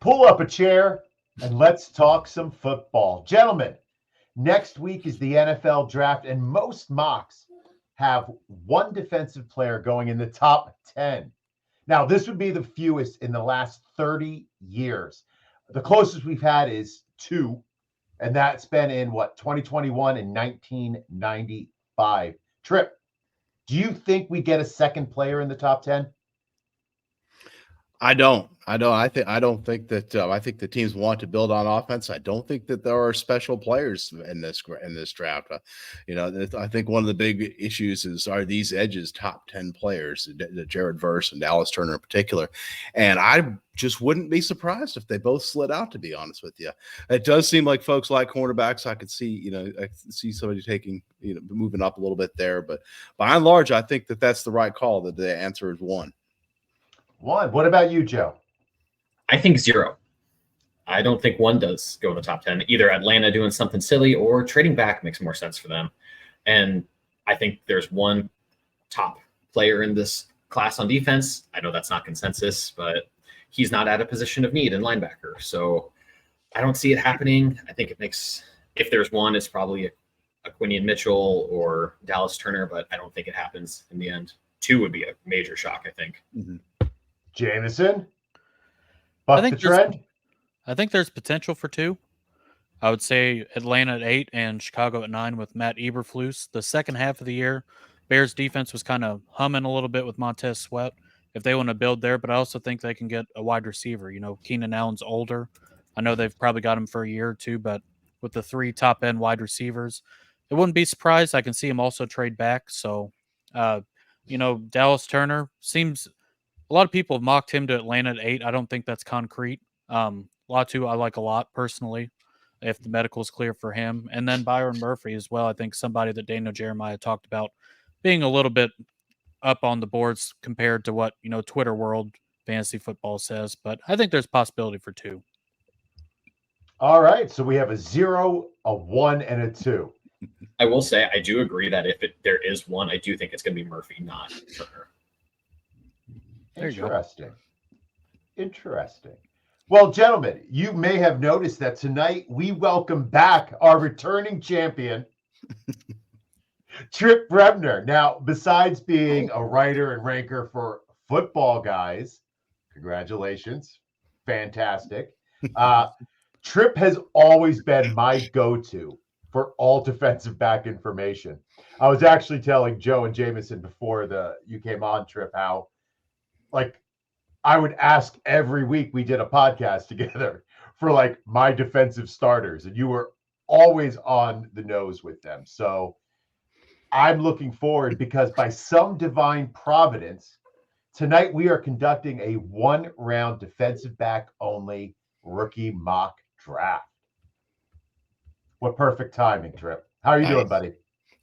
Pull up a chair and let's talk some football. Gentlemen, next week is the NFL draft, and most mocks have one defensive player going in the top 10. Now, this would be the fewest in the last 30 years. The closest we've had is 2, and that's been in, 2021 and 1995. Tripp, do you think we get a second player in the top 10? I don't think that. I think the teams want to build on offense. I don't think that there are special players in this draft. I think one of the big issues are these edges top 10 players, Jared Verse and Dallas Turner in particular, and I just wouldn't be surprised if they both slid out. To be honest with you, it does seem like folks like cornerbacks. I could see, I see somebody taking, moving up a little bit there, but by and large, I think that that's the right call. That the answer is 1. What about you, Joe? I think 0. I don't think 1 does go in the top 10. Either Atlanta doing something silly or trading back makes more sense for them. And I think there's one top player in this class on defense. I know that's not consensus, but he's not at a position of need in linebacker. So I don't see it happening. I think if there's one, it's probably a Quinyon Mitchell or Dallas Turner, but I don't think it happens in the end. 2 would be a major shock, I think. Mm-hmm. Jameson, buck the trend. I think there's potential for 2. I would say Atlanta at 8 and Chicago at 9 with Matt Eberflus. The second half of the year, Bears defense was kind of humming a little bit with Montez Sweat if they want to build there, but I also think they can get a wide receiver. Keenan Allen's older. I know they've probably got him for a year or 2, but with the 3 top-end wide receivers, it wouldn't be surprised. I can see him also trade back. So, Dallas Turner seems – a lot of people have mocked him to Atlanta at 8. I don't think that's concrete. Latu I like a lot personally, if the medical is clear for him. And then Byron Murphy as well. I think somebody that Daniel Jeremiah talked about being a little bit up on the boards compared to what, Twitter world fantasy football says. But I think there's possibility for 2. All right. So we have a 0, a 1, and a 2. I will say I do agree that if there is one, I do think it's going to be Murphy, not Turner. Interesting. Well, gentlemen, you may have noticed that tonight we welcome back our returning champion, Tripp Brebner. Now, besides being a writer and ranker for Football Guys, congratulations, fantastic. Tripp has always been my go-to for all defensive back information. I was actually telling Joe and Jameson before you came on, Tripp, how I would ask every week we did a podcast together for my defensive starters, and you were always on the nose with them. So I'm looking forward because by some divine providence, tonight we are conducting a 1-round defensive back only rookie mock draft. What perfect timing, Tripp. How are you doing, buddy?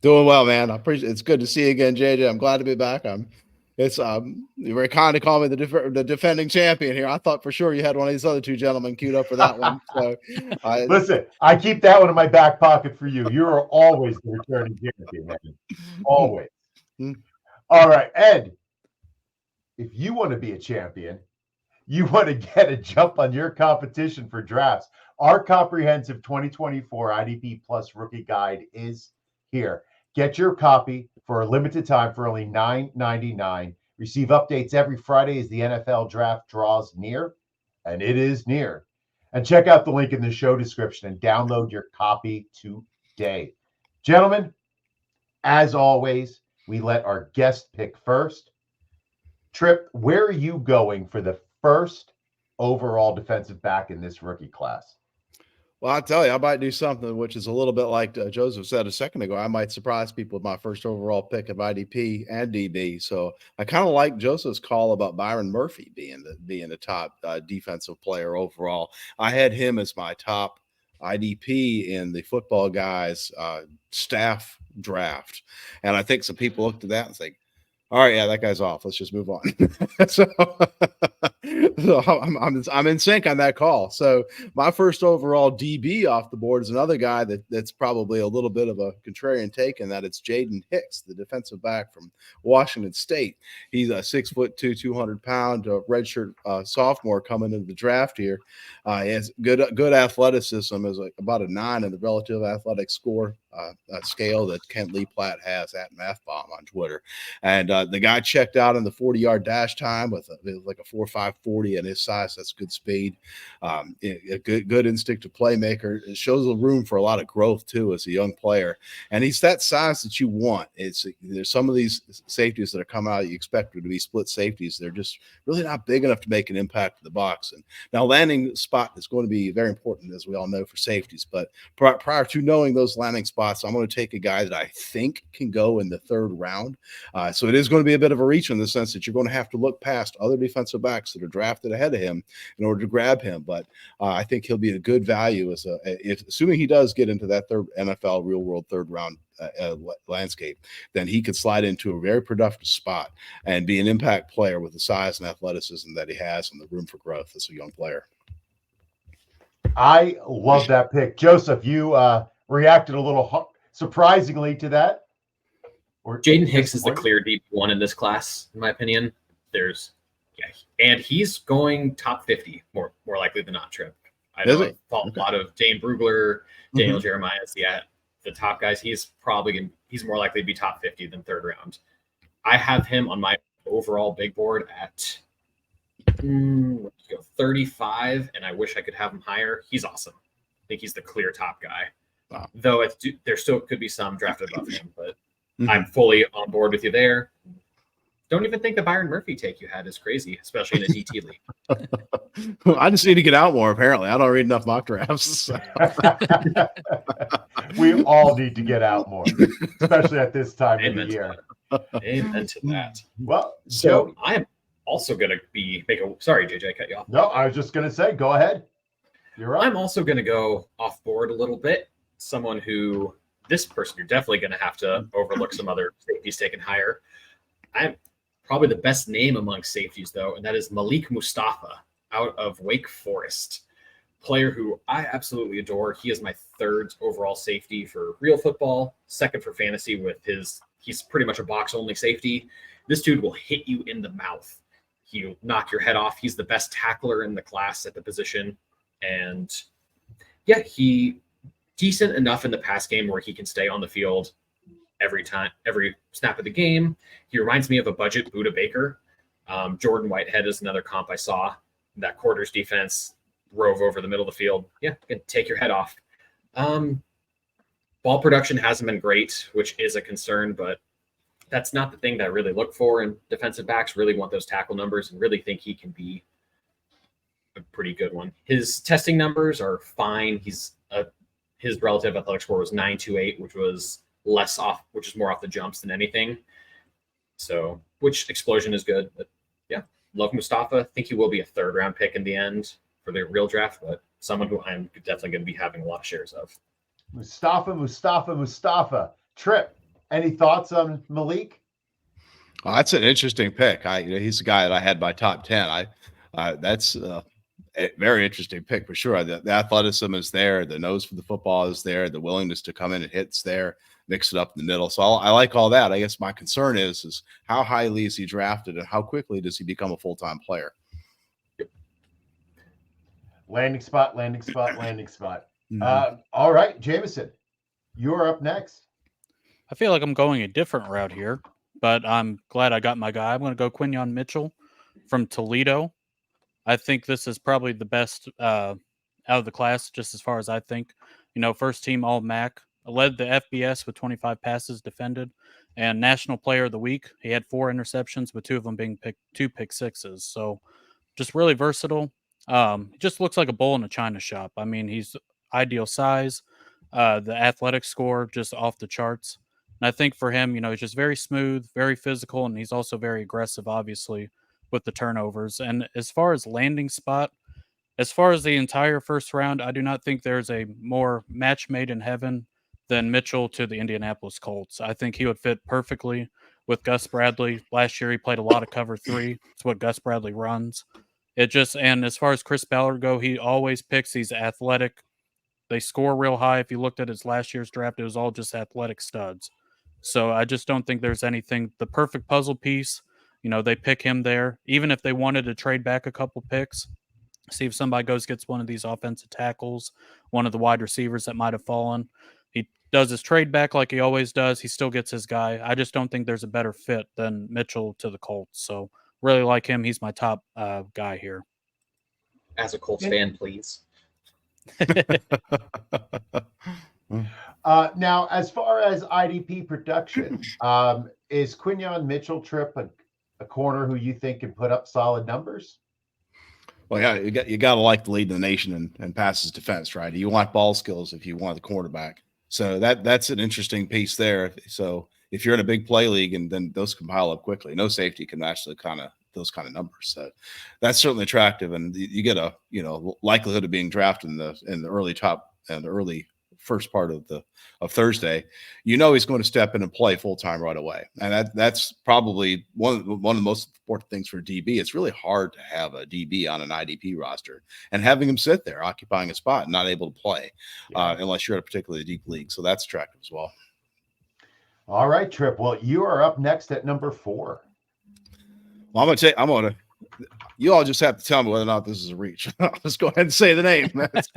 Doing well, man. I appreciate it. It's good to see you again, JJ. I'm glad to be back. It's you're very kind to call me the defending champion here. I thought for sure you had one of these other 2 gentlemen queued up for that one. So listen, I keep that one in my back pocket for you. You are always the returning champion, man. Always. All right, Ed. If you want to be a champion, you want to get a jump on your competition for drafts. Our comprehensive 2024 IDP Plus rookie guide is here. Get your copy for a limited time for only $9.99. Receive updates every Friday as the NFL draft draws near, and it is near. And check out the link in the show description and download your copy today. Gentlemen, as always, we let our guest pick first. Tripp, where are you going for the first overall defensive back in this rookie class? Well, I'll tell you, I might do something which is a little bit like Joseph said a second ago. I might surprise people with my first overall pick of IDP and DB. So I kind of like Joseph's call about Byron Murphy being the top defensive player overall. I had him as my top IDP in the Football Guys staff draft. And I think some people looked at that and think, all right, yeah, that guy's off. Let's just move on. So So I'm in sync on that call. So my first overall DB off the board is another guy that's probably a little bit of a contrarian take, and that it's Jaden Hicks, the defensive back from Washington State. He's a 6'2", 200-pound redshirt sophomore coming into the draft here. He has good athleticism, is like about a 9 in the relative athletic score scale that Kent Lee Platt has at MathBomb on Twitter. And the guy checked out in the 40-yard dash time with like a 4.540 at his size. That's good speed. A good instinctive playmaker. It shows a room for a lot of growth too as a young player. And he's that size that you want. There's some of these safeties that are coming out you expect to be split safeties. They're just really not big enough to make an impact in the box. And now landing spot is going to be very important, as we all know, for safeties. But prior to knowing those landing spots, I'm going to take a guy that I think can go in the third round. So it is going to be a bit of a reach in the sense that you're going to have to look past other defensive backs that are drafted ahead of him in order to grab him. But I think he'll be a good value assuming he does get into that third NFL real world third round landscape, then he could slide into a very productive spot and be an impact player with the size and athleticism that he has and the room for growth as a young player. I love that pick. Joseph, you reacted a little surprisingly to that. Jaden Hicks is the clear DB1 in this class, in my opinion. And he's going top 50 more likely than not. Tripp. I know I thought a lot of Dane Brugler, Daniel Jeremiah, the top guys. He's more likely to be top 50 than third round. I have him on my overall big board at 35, and I wish I could have him higher. He's awesome. I think he's the clear top guy. Wow. Though there still could be some drafted above him, but I'm fully on board with you there. Don't even think the Byron Murphy take you had is crazy, especially in a DT league. I just need to get out more, apparently. I don't read enough mock drafts. We all need to get out more, especially at this time of the year. Amen to that. Well, so I am also going to sorry, JJ, cut you off. No, I was just going to say, go ahead. You're right. I'm also going to go off board a little bit. Someone who, this person, you're definitely going to have to overlook some other safeties taken higher. I'm probably the best name among safeties, though, and that is Malik Mustapha out of Wake Forest. Player who I absolutely adore. He is my third overall safety for real football, second for fantasy he's pretty much a box-only safety. This dude will hit you in the mouth. He'll knock your head off. He's the best tackler in the class at the position. And yeah, he decent enough in the pass game where he can stay on the field every snap of the game. He reminds me of a budget Buda Baker. Jordan Whitehead is another comp I saw. That quarters defense rove over the middle of the field. Yeah, can take your head off. Ball production hasn't been great, which is a concern, but that's not the thing that I really look for. And defensive backs really want those tackle numbers and really think he can be a pretty good one. His testing numbers are fine. His relative athletic score was 9.28, which is more off the jumps than anything. So, which explosion is good. But yeah, love Mustapha. Think he will be a third round pick in the end for the real draft, but someone who I'm definitely going to be having a lot of shares of. Mustapha. Tripp, any thoughts on Malik? Oh, that's an interesting pick. He's a guy that I had by top 10. That's a very interesting pick for sure. The athleticism is there. The nose for the football is there. The willingness to come in and hit's there. Mix it up in the middle. So I like all that. I guess my concern is how highly is he drafted and how quickly does he become a full-time player? Landing spot. All right, Jameson, you're up next. I feel like I'm going a different route here, but I'm glad I got my guy. I'm going to go Quinyon Mitchell from Toledo. I think this is probably the best out of the class, just as far as I think. First team All-MAC, led the FBS with 25 passes defended, and National Player of the Week. He had 4 interceptions, with 2 of them being two pick sixes. So just really versatile. He just looks like a bull in a china shop. I mean, he's ideal size. The athletic score just off the charts. And I think for him, he's just very smooth, very physical, and he's also very aggressive, obviously, with the turnovers. And as far as landing spot, as far as the entire first round, I do not think there's a more match made in heaven than Mitchell to the Indianapolis Colts. I think he would fit perfectly with Gus Bradley. Last year, he played a lot of cover 3. It's what Gus Bradley runs. And as far as Chris Ballard go, he always picks these athletic. They score real high. If you looked at his last year's draft, it was all just athletic studs. So I just don't think there's anything, the perfect puzzle piece. They pick him there. Even if they wanted to trade back a couple picks, see if somebody gets one of these offensive tackles, one of the wide receivers that might have fallen. He does his trade back like he always does. He still gets his guy. I just don't think there's a better fit than Mitchell to the Colts. So really like him. He's my top guy here. As a Colts fan, please. Now, as far as IDP production, is Quinyon Mitchell, Tripp, a corner who you think can put up solid numbers? Well, yeah, you got to like the lead in the nation and passes defense, right? You want ball skills if you want the quarterback. So that's an interesting piece there. So if you're in a big play league, and then those can pile up quickly, no safety can actually those kind of numbers. So that's certainly attractive, and you get a likelihood of being drafted in the early first part of Thursday. He's going to step in and play full time right away, and that's probably one of the most important things for DB. It's really hard to have a DB on an IDP roster and having him sit there occupying a spot and not able to play unless you're in a particularly deep league. So that's attractive as well. All right, Tripp. Well, you are up next at number 4. Well, you all just have to tell me whether or not this is a reach. I'll just go ahead and say the name. That's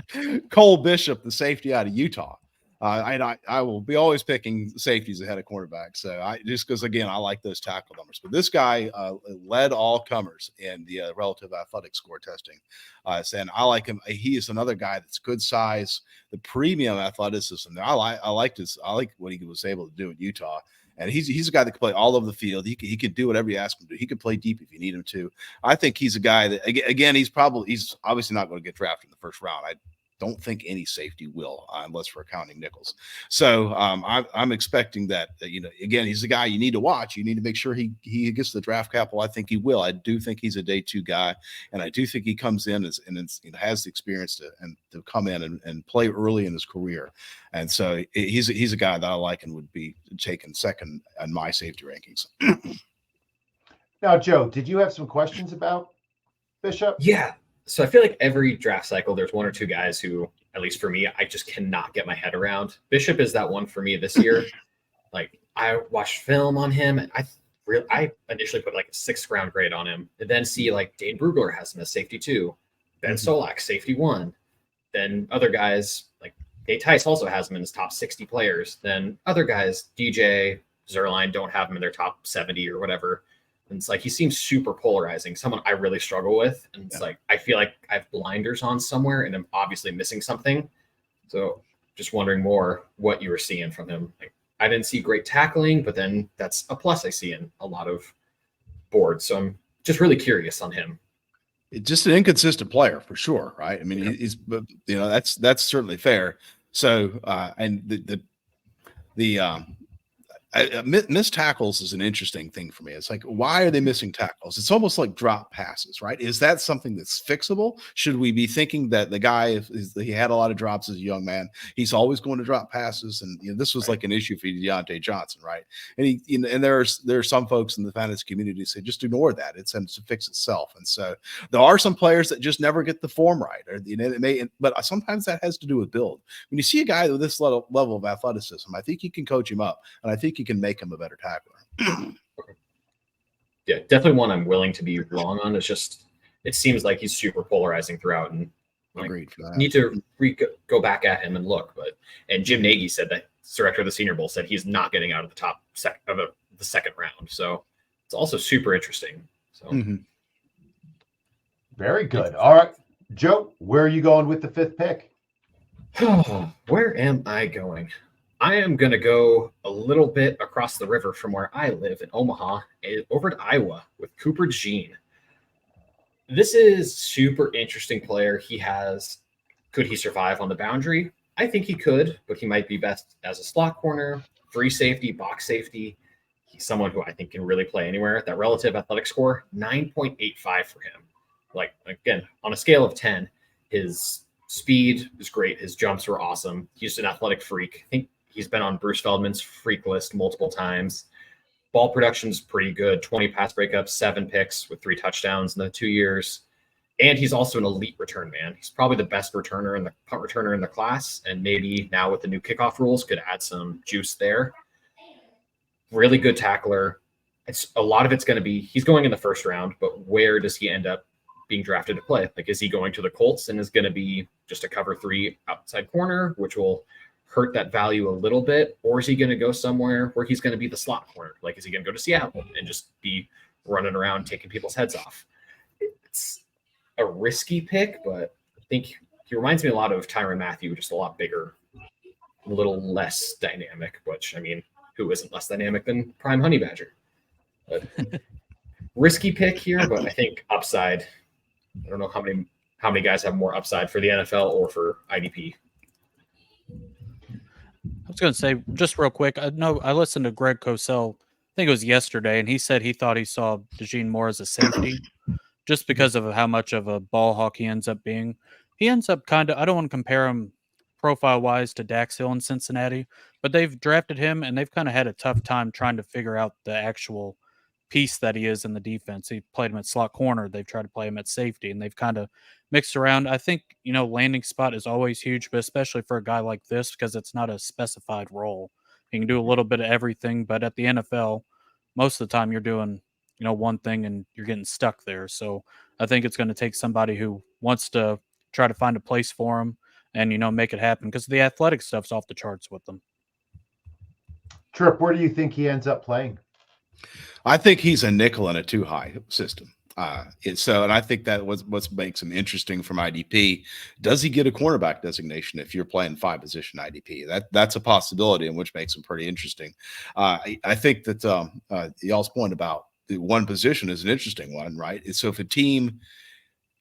Cole Bishop, the safety out of Utah. I will be always picking safeties ahead of cornerbacks. So just because, again, I like those tackle numbers. But this guy led all comers in the relative athletic score testing. And I like him. He is another guy that's good size, the premium athleticism. I like what he was able to do in Utah. And he's a guy that can play all over the field. He can do whatever you ask him to do. He can play deep if you need him to. I think he's a guy that, again, he's obviously not going to get drafted in the first round. I don't think any safety will, unless we're counting nickels. So I'm expecting that, again, he's the guy you need to watch. You need to make sure he gets the draft capital. I think he will. I do think he's a day 2 guy, and I do think he comes in and has the experience to come in and play early in his career. And so he's a guy that I like and would be taken second on my safety rankings. Now, Joe, did you have some questions about Bishop? Yeah. So I feel like every draft cycle, there's one or two guys who, at least for me, I just cannot get my head around. Bishop is that one for me this year. Like, I watched film on him, and I initially put like a 6th round grade on him, and then see like Dane Brugler has him as safety 2, Ben Solak safety 1, then other guys like Nate Tice also has him in his top 60 players. Then other guys, DJ, Zerline, don't have him in their top 70 or whatever. And it's like he seems super polarizing, someone I really struggle with. And it's like I feel like I have blinders on somewhere and I'm obviously missing something. So just wondering more what you were seeing from him. Like, I didn't see great tackling, but then that's a plus I see in a lot of boards. So I'm just really curious on him. It's just an inconsistent player for sure, right? I mean, he's that's certainly fair. So and missed tackles is an interesting thing for me. It's like, why are they missing tackles? It's almost like drop passes, right? Is that something that's fixable? Should we be thinking that the guy, he had a lot of drops as a young man, he's always going to drop passes? And this was like an issue for Deontay Johnson, right? And and there are some folks in the fantasy community who say just ignore that. It's to fix itself. And so there are some players that just never get the form right, or but sometimes that has to do with build. When you see a guy with this level of athleticism, I think you can coach him up, and I think you can make him a better tackler. Yeah, definitely one I'm willing to be wrong on. It's just, it seems like he's super polarizing throughout, and agreed for that. Need to go back at him and look. And Jim Nagy said that, director of the Senior Bowl, said he's not getting out of the top of the second round. So it's also super interesting. So very good. All right, Joe, where are you going with the 5th pick? Where am I going? I am going to go a little bit across the river from where I live in Omaha, over to Iowa with Cooper DeJean. This is super interesting player. Could he survive on the boundary? I think he could, but he might be best as a slot corner, free safety, box safety. He's someone who I think can really play anywhere. That relative athletic score, 9.85 for him. Like, again, on a scale of 10, his speed is great. His jumps were awesome. He's an athletic freak. I think he's been on Bruce Feldman's freak list multiple times. Ball production is pretty good. 20 pass breakups, 7 picks with 3 touchdowns in the 2 years. And he's also an elite return man. He's probably the best returner in the punt returner in the class. And maybe now with the new kickoff rules could add some juice there. Really good tackler. A lot of it's going to be, he's going in the first round, but where does he end up being drafted to play? Like, is he going to the Colts and is going to be just a cover 3 outside corner, which will hurt that value a little bit? Or is he going to go somewhere where he's going to be the slot corner? Like, is he going to go to Seattle and just be running around taking people's heads off? It's a risky pick, but I think he reminds me a lot of Tyrann Mathieu, just a lot bigger, a little less dynamic, which, I mean, who isn't less dynamic than Prime Honey Badger? But risky pick here, but I think upside. I don't know how many guys have more upside for the NFL or for IDP. I was going to say, just real quick, I listened to Greg Cosell, I think it was yesterday, and he said he thought he saw DeJean more as a safety just because of how much of a ball hawk he ends up being. He ends up kind of, I don't want to compare him profile-wise to Dax Hill in Cincinnati, but they've drafted him, and they've kind of had a tough time trying to figure out the actual piece that he is in the defense. He played him at slot corner. They've tried to play him at safety, and they've kind of mixed around. I think, landing spot is always huge, but especially for a guy like this, because it's not a specified role. You can do a little bit of everything, but at the NFL, most of the time you're doing, one thing and you're getting stuck there. So I think it's going to take somebody who wants to try to find a place for him and, make it happen, because the athletic stuff's off the charts with them. Tripp, where do you think he ends up playing? I think he's a nickel in a 2-high system. And I think that was what makes him interesting from IDP. Does he get a cornerback designation if you're playing 5-position IDP? That's a possibility, and which makes him pretty interesting. I think that y'all's point about the one position is an interesting one, right? So if a team,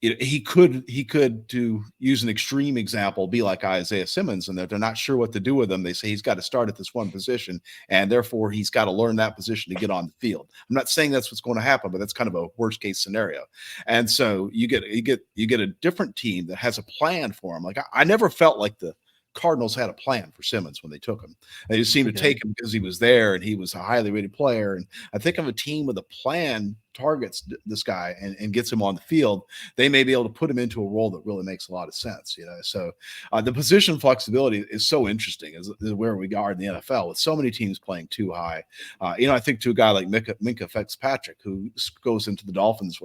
he could, to use an extreme example, be like Isaiah Simmons, and they're not sure what to do with him. They say he's got to start at this one position, and therefore he's got to learn that position to get on the field. I'm not saying that's what's going to happen, but that's kind of a worst case scenario. And so you get a different team that has a plan for him. Like I never felt like the Cardinals had a plan for Simmons when they took him. They just seemed to take him because he was there and he was a highly rated player. And I think of a team with a plan targets this guy and gets him on the field, they may be able to put him into a role that really makes a lot of sense. So the position flexibility is so interesting is where we are in the NFL with so many teams playing too high. I think to a guy like Minkah Fitzpatrick, who goes into the Dolphins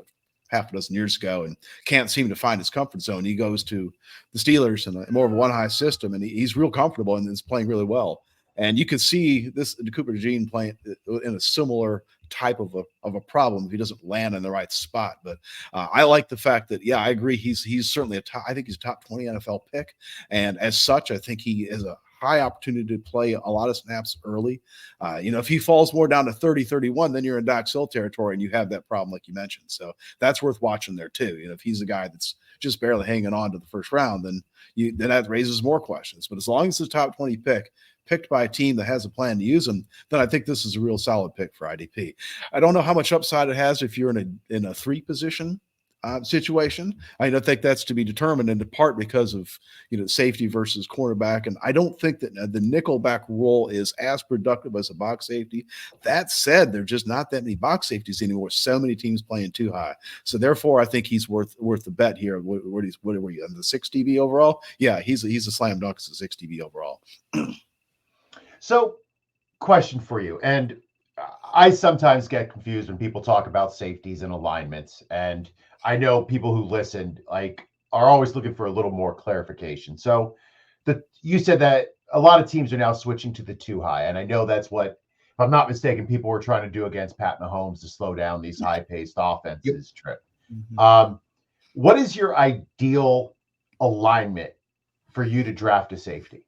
half a dozen years ago and can't seem to find his comfort zone. He goes to the Steelers and more of a 1-high system, and he's real comfortable and is playing really well. And you could see this Cooper DeJean playing in a similar type of a problem if he doesn't land in the right spot. But I like the fact that, I agree. He's certainly I think he's a top 20 NFL pick. And as such, I think he is a high opportunity to play a lot of snaps early. If he falls more down to 30-31, then you're in Dax Hill territory and you have that problem like you mentioned. So that's worth watching there too. If he's a guy that's just barely hanging on to the first round, then that raises more questions. But as long as it's a top 20 pick, picked by a team that has a plan to use him, then I think this is a real solid pick for IDP. I don't know how much upside it has if you're in a 3-position situation. I don't think that's to be determined in part because of safety versus cornerback, and I don't think that the nickelback role is as productive as a box safety. That said, there's just not that many box safeties anymore. So many teams playing too high, so therefore I think he's worth the bet here. What were you on the 6 DB overall? Yeah, he's a slam dunk as a 6 DB overall. So, question for you, and I sometimes get confused when people talk about safeties and alignments, and I know people who listen are always looking for a little more clarification. So you said that a lot of teams are now switching to the 2-high, and I know that's what, if I'm not mistaken, people were trying to do against Pat Mahomes to slow down these high-paced offenses. Tripp. Mm-hmm. What is your ideal alignment for you to draft a safety?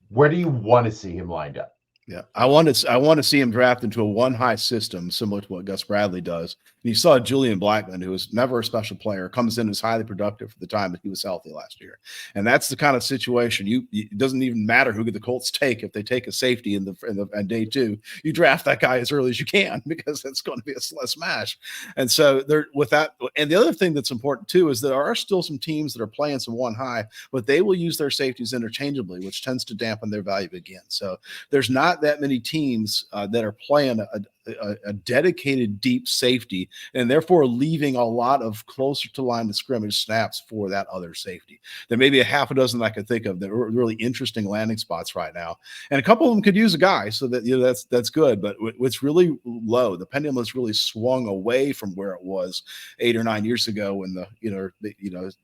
Where do you want to see him lined up? Yeah, I want to see him draft into a 1-high system, similar to what Gus Bradley does. And you saw Julian Blackmon, who was never a special player, comes in as highly productive for the time that he was healthy last year. And that's the kind of situation it doesn't even matter who the Colts take. If they take a safety in day 2, you draft that guy as early as you can because it's going to be a smash. And so and the other thing that's important too is there are still some teams that are playing some 1-high, but they will use their safeties interchangeably, which tends to dampen their value again. So there's not that many teams that are playing a dedicated deep safety, and therefore leaving a lot of closer to line of scrimmage snaps for that other safety. There may be a half a dozen I could think of that are really interesting landing spots right now, and a couple of them could use a guy, so that that's good. But what's really low, the pendulum has really swung away from where it was 8 or 9 years ago when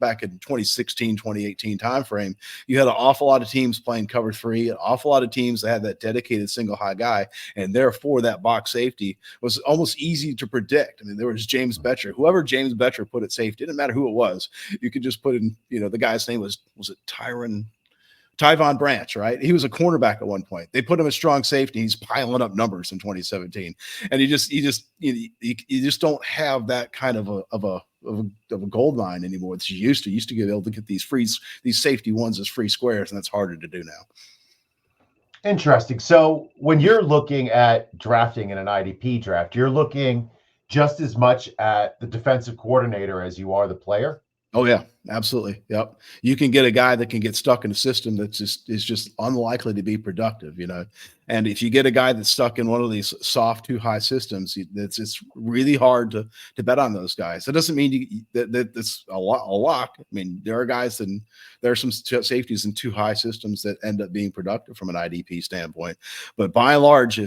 back in 2016, 2018 timeframe, you had an awful lot of teams playing cover 3, an awful lot of teams that had that dedicated single high guy, and therefore that box safety was almost easy to predict. I mean, there was James Betcher, whoever James Betcher put at safety, didn't matter who it was. You could just put in, the guy's name was it Tyvon Branch, right? He was a cornerback at one point. They put him at strong safety. He's piling up numbers in 2017, and you just don't have that kind of a gold mine anymore. It's used to be able to get these safety ones as free squares, and that's harder to do now. Interesting. So when you're looking at drafting in an IDP draft, you're looking just as much at the defensive coordinator as you are the player. Oh yeah, absolutely. Yep. You can get a guy that can get stuck in a system that is just unlikely to be productive, And if you get a guy that's stuck in one of these soft, too high systems, it's really hard to bet on those guys. That doesn't mean that it's a lock. I mean, there are guys and there are some safeties in too high systems that end up being productive from an IDP standpoint. But by and large,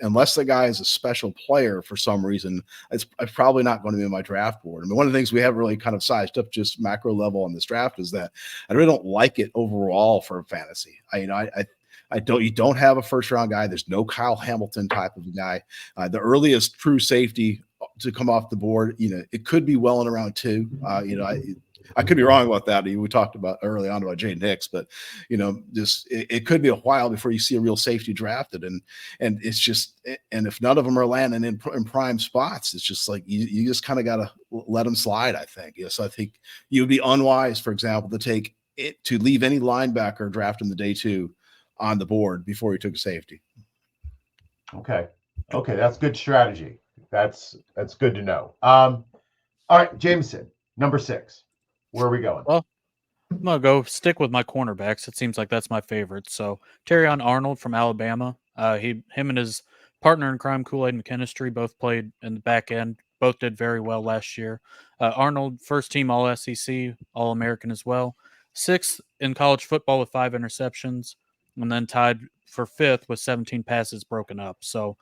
unless the guy is a special player for some reason, it's probably not going to be on my draft board. I mean, one of the things we haven't really kind of sized up just macro level on this draft is that I really don't like it overall for fantasy. You don't have a first round guy. There's no Kyle Hamilton type of guy. The earliest true safety to come off the board, it could be well in around 2. I could be wrong about that. We talked about early on about Jaden Hicks, but it could be a while before you see a real safety drafted, and it's just, and if none of them are landing in prime spots, it's just like you just kind of got to let them slide. I think. So I think you would be unwise, for example, to leave any linebacker draft in the day 2 on the board before he took a safety. Okay, that's good strategy. That's good to know. All right, Jameson, number 6. Where are we going? Well, I'm gonna stick with my cornerbacks. It seems like that's my favorite. So Terrion Arnold from Alabama. Him and his partner in crime, Kool-Aid McKinstry, both played in the back end. Both did very well last year. Arnold, first team All SEC, All American as well. 6th in college football with 5 interceptions, and then tied for 5th with 17 passes broken up. So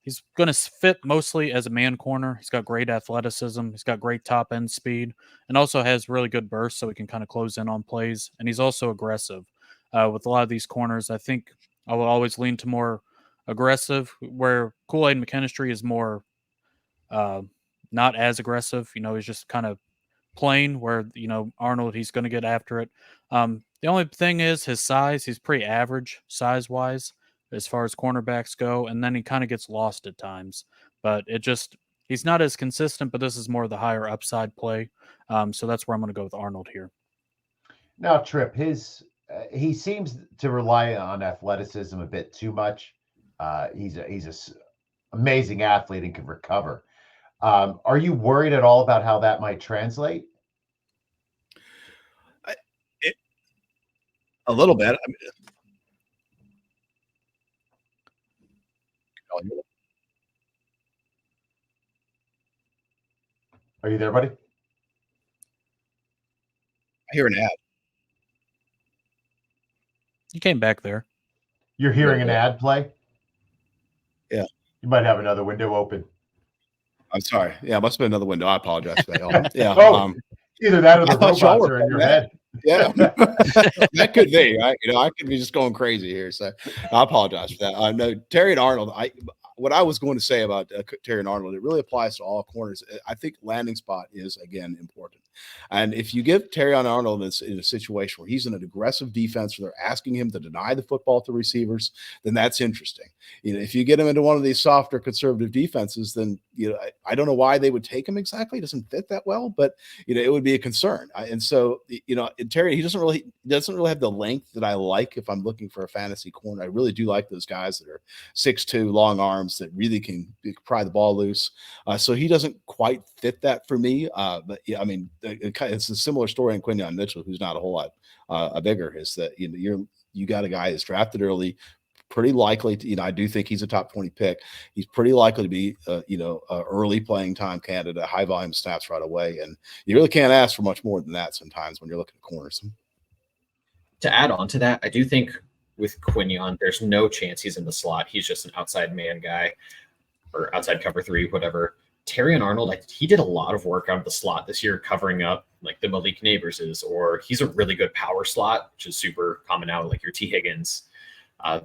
he's going to fit mostly as a man corner. He's got great athleticism. He's got great top end speed, and also has really good burst, so he can kind of close in on plays. And he's also aggressive. With a lot of these corners, I think I will always lean to more aggressive, where Kool-Aid McKinstry is more not as aggressive. He's just kind of plain, where, Arnold, he's going to get after it. The only thing is his size. He's pretty average size-wise as far as cornerbacks go, and then he kind of gets lost at times. But he's not as consistent, but this is more of the higher upside play. So that's where I'm going to go with Arnold here. Now, Tripp, he seems to rely on athleticism a bit too much. He's an amazing athlete and can recover. Are you worried at all about how that might translate? A little bit. Are you there, buddy? I hear an ad. You came back there. You're hearing an ad play? Yeah. You might have another window open. I'm sorry. Yeah, it must have been another window. I apologize for that. Yeah. Either that or the robots are in your head. Yeah, that could be. I could be just going crazy here. So I apologize for that. No, Terrion Arnold. What I was going to say about Terrion Arnold, it really applies to all corners. I think landing spot is, again, important. And if you give Terrion Arnold in a situation where he's in an aggressive defense where they're asking him to deny the football to receivers, then that's interesting. If you get him into one of these softer conservative defenses, then I don't know why they would take him exactly. It doesn't fit that well, but it would be a concern. And so Terrion, he doesn't really have the length that I like if I'm looking for a fantasy corner. I really do like those guys that are 6'2", long arms that really can pry the ball loose. So he doesn't quite fit that for me. But yeah, I mean, it's a similar story in Quinyon Mitchell, who's not a whole lot bigger. Is that you got a guy that's drafted early, pretty likely to, I do think he's a top 20 pick. He's pretty likely to be, early playing time candidate, high volume snaps right away. And you really can't ask for much more than that sometimes when you're looking at corners. To add on to that, I do think with Quinyon, there's no chance he's in the slot. He's just an outside man guy or outside cover 3, whatever. Terrion Arnold, he did a lot of work out of the slot this year, covering up like the Malik Neighborses, or he's a really good power slot, which is super common now, like your T. Higgins,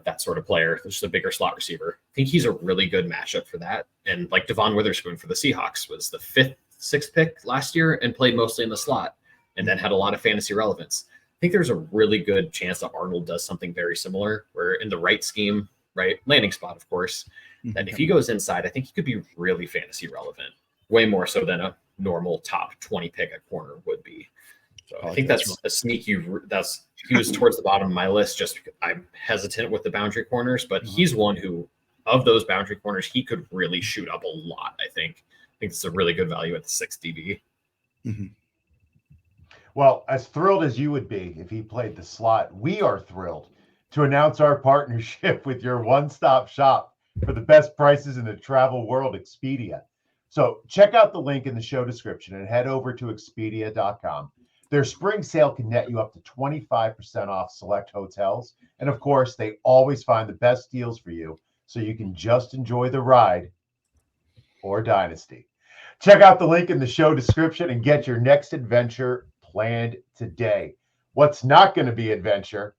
that sort of player. Just a bigger slot receiver. I think he's a really good matchup for that. And like Devon Witherspoon for the Seahawks was the 5th, 6th pick last year and played mostly in the slot and then had a lot of fantasy relevance. I think there's a really good chance that Arnold does something very similar, where in the right scheme, right landing spot, of course, that if he goes inside, I think he could be really fantasy relevant, way more so than a normal top 20 pick at corner would be. So I think that's a sneaky. He was towards the bottom of my list. Just because I'm hesitant with the boundary corners, but he's one who, of those boundary corners, he could really shoot up a lot. I think it's a really good value at the 6 DB. Mm-hmm. Well, as thrilled as you would be if he played the slot, we are thrilled to announce our partnership with your one-stop shop for the best prices in the travel world, Expedia. So check out the link in the show description and head over to Expedia.com. Their spring sale can net you up to 25% off select hotels. And of course, they always find the best deals for you, so you can just enjoy the ride or dynasty. Check out the link in the show description and get your next adventure planned today. What's not going to be adventure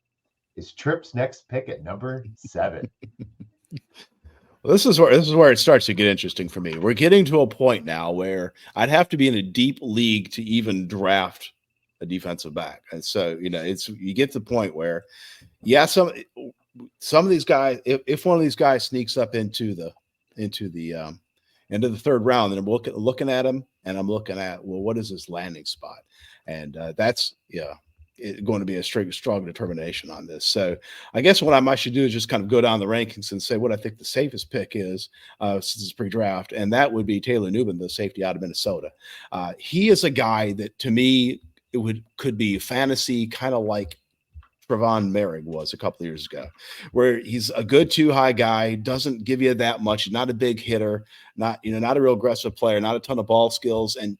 is Tripp's next pick at number 7. Well, this is where it starts to get interesting for me. We're getting to a point now where I'd have to be in a deep league to even draft a defensive back. And so, you get to the point where, some of these guys, if one of these guys sneaks up into the end of the 3rd round, then I'm looking at him and I'm looking at, well, what is his landing spot? And that's going to be a strong determination on this. So I guess what I should do is just kind of go down the rankings and say what I think the safest pick is since it's pre-draft, and that would be Taylor Nubin, the safety out of Minnesota. He is a guy that, to me, could be fantasy, kind of like Trevon Merrick was a couple of years ago, where he's a good 2-high guy, doesn't give you that much, not a big hitter, not a real aggressive player, not a ton of ball skills. And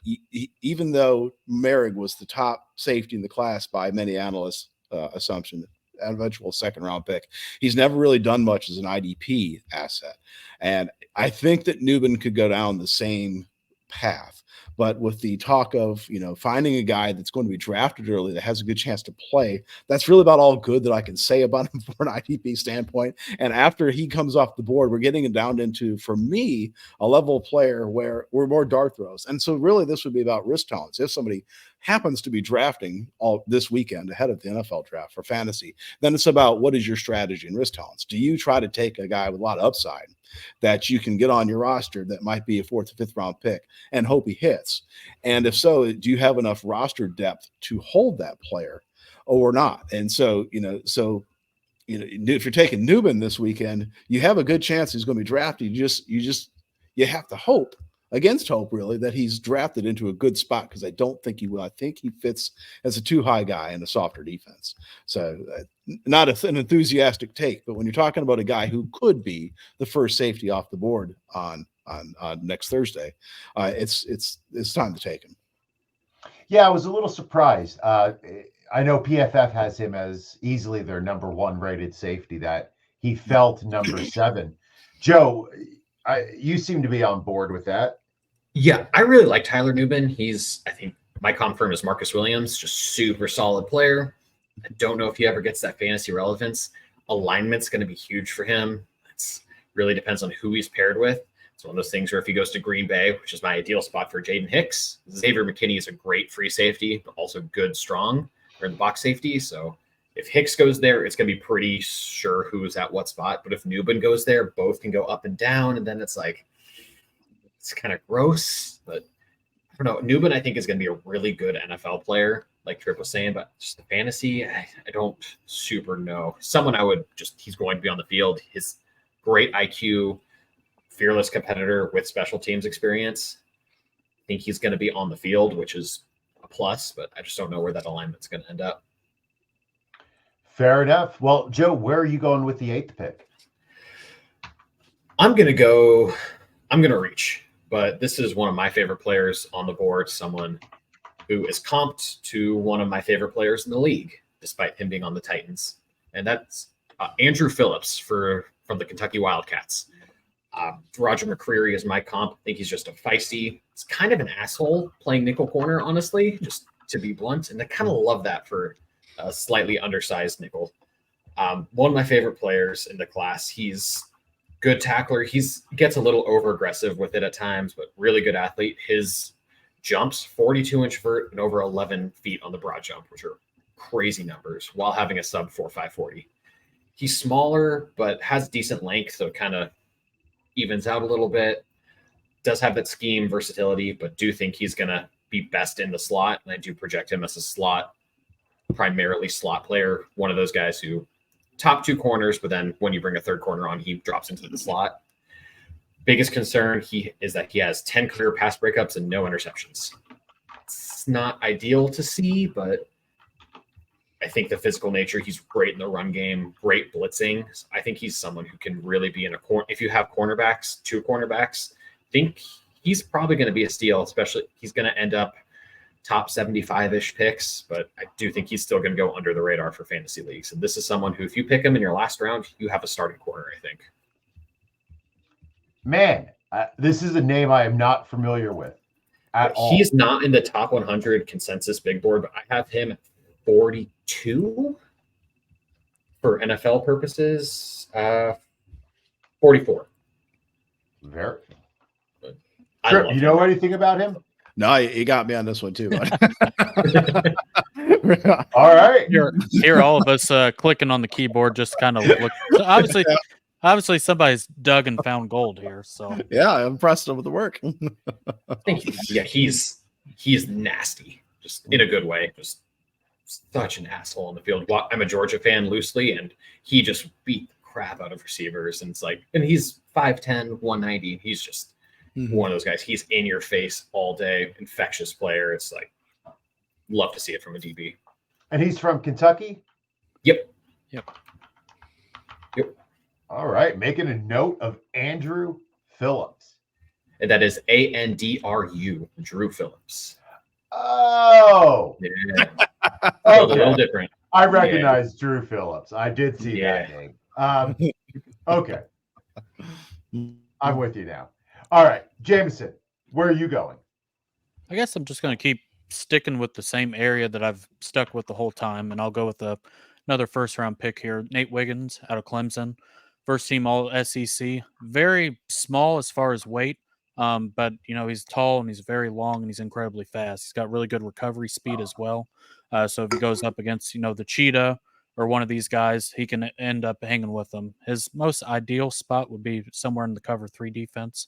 even though Merrick was the top safety in the class by many analysts' assumption, an eventual 2nd round pick, he's never really done much as an IDP asset. And I think that Nubin could go down the same path. But with the talk of, finding a guy that's going to be drafted early that has a good chance to play, that's really about all good that I can say about him from an IDP standpoint. And after he comes off the board, we're getting it down into, for me, a level of player where we're more dart throws. And so really this would be about risk tolerance. If somebody happens to be drafting all this weekend ahead of the NFL draft for fantasy, then it's about what is your strategy and risk tolerance. Do you try to take a guy with a lot of upside that you can get on your roster that might be a 4th or 5th round pick and hope he hits? And if so, do you have enough roster depth to hold that player or not? And so, if you're taking Nubin this weekend, you have a good chance he's going to be drafted. You have to hope against hope, really, that he's drafted into a good spot, because I don't think he will. I think he fits as a 2-high guy in a softer defense. So not an enthusiastic take, but when you're talking about a guy who could be the first safety off the board on next Thursday, it's time to take him. Yeah, I was a little surprised. I know PFF has him as easily their number 1 rated safety, that he fell to number 7. Joe, you seem to be on board with that. Yeah, I really like Tyler Nubin. I think my comp firm is Marcus Williams, just super solid player. I don't know if he ever gets that fantasy relevance. Alignment's going to be huge for him. It really depends on who he's paired with. It's one of those things where if he goes to Green Bay, which is my ideal spot for Jaden Hicks, Xavier McKinney is a great free safety, but also good, strong, or in the box safety. So if Hicks goes there, it's going to be pretty sure who's at what spot. But if Nubin goes there, both can go up and down. And then it's kind of gross. But I don't know. Nubin, I think, is going to be a really good NFL player, like Tripp was saying. But just the fantasy, I don't super know. Someone he's going to be on the field. His great IQ, fearless competitor with special teams experience. I think he's going to be on the field, which is a plus. But I just don't know where that alignment's going to end up. Fair enough. Well, Joe, where are you going with the 8th pick? I'm going to reach, but this is one of my favorite players on the board, someone who is comped to one of my favorite players in the league, despite him being on the Titans. And that's Andru Phillips from the Kentucky Wildcats. Roger McCreary is my comp. I think he's just a feisty. It's kind of an asshole playing nickel corner, honestly, just to be blunt. And I kind of love that for a slightly undersized nickel. One of my favorite players in the class. He's good tackler. He's gets a little over aggressive with it at times, but really good athlete. His jumps 42-inch vert and over 11 feet on the broad jump, which are crazy numbers, while having a sub 4.5 40. He's smaller, but has decent length, so it kind of evens out a little bit. Does have that scheme versatility, but do think he's going to be best in the slot. And I do project him as a slot, primarily slot player. One of those guys who top two corners, but then when you bring a third corner on, he drops into the slot. Biggest concern is that he has 10 career pass breakups and no interceptions. It's not ideal to see, but I think the physical nature, he's great in the run game, great blitzing. I think he's someone who can really be in a corner. If you have cornerbacks, two cornerbacks, I think he's probably going to be a steal, especially he's going to end up top 75-ish picks, but I do think he's still going to go under the radar for fantasy leagues. And this is someone who, if you pick him in your last round, you have a starting corner, I think. Man, this is a name I am not familiar with at all. He's not in the top 100 consensus big board, but I have him at 42 for NFL purposes. 44. Very. Tripp, you know anything about him? No, he got me on this one too. All right. Here, all of us clicking on the keyboard, just kind of look. So obviously, somebody's dug and found gold here. So yeah, I'm impressed with the work. I think he's nasty, just in a good way. Just such an asshole on the field. I'm a Georgia fan loosely, and he just beat the crap out of receivers. And it's like, and he's 5'10", 190. He's just one of those guys. He's in your face all day, infectious player. It's like, love to see it from a DB. And he's from Kentucky? Yep. All right. Making a note of Andru Phillips. And that is Andru, Drew Phillips. Oh. Yeah. Okay. A little different. I recognize Drew Phillips. I did see that name. Okay. I'm with you now. All right. Jameson, where are you going? I guess I'm just going to keep sticking with the same area that I've stuck with the whole time, and I'll go with another first-round pick here, Nate Wiggins out of Clemson. First team all SEC. Very small as far as weight, but, he's tall and he's very long and he's incredibly fast. He's got really good recovery speed as well. So if he goes up against, the cheetah or one of these guys, he can end up hanging with them. His most ideal spot would be somewhere in the cover 3 defense,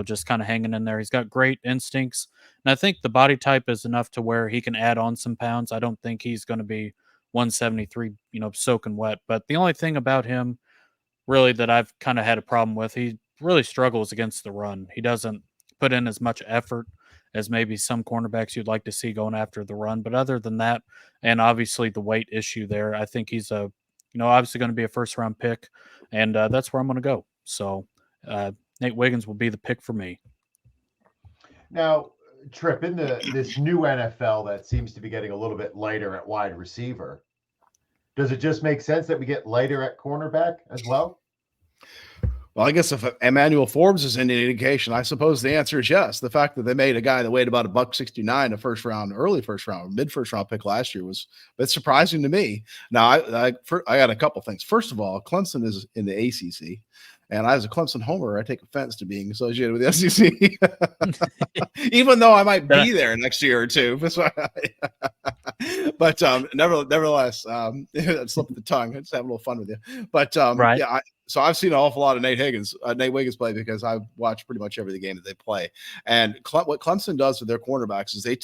just kind of hanging in there. He's got great instincts. And I think the body type is enough to where he can add on some pounds. I don't think he's going to be 173, soaking wet. But the only thing about him really that I've kind of had a problem with, he really struggles against the run. He doesn't put in as much effort as maybe some cornerbacks you'd like to see going after the run. But other than that, and obviously the weight issue there, I think he's obviously going to be a first-round pick, and that's where I'm going to go. So Nate Wiggins will be the pick for me. Now, Tripp, in this new NFL that seems to be getting a little bit lighter at wide receiver, does it just make sense that we get lighter at cornerback as well? Well, I guess if Emmanuel Forbes is any indication, I suppose the answer is yes. The fact that they made a guy that weighed about $169, a early first round, mid first round pick last year was a bit surprising to me. Now, I got a couple things. First of all, Clemson is in the ACC. And as a Clemson homer, I take offense to being associated with the SEC, even though I might be there next year or two. But nevertheless, slip of the tongue. Just have a little fun with you. But right. Yeah, so I've seen an awful lot of Nate Wiggins play because I watch pretty much every game that they play. And what Clemson does with their cornerbacks is they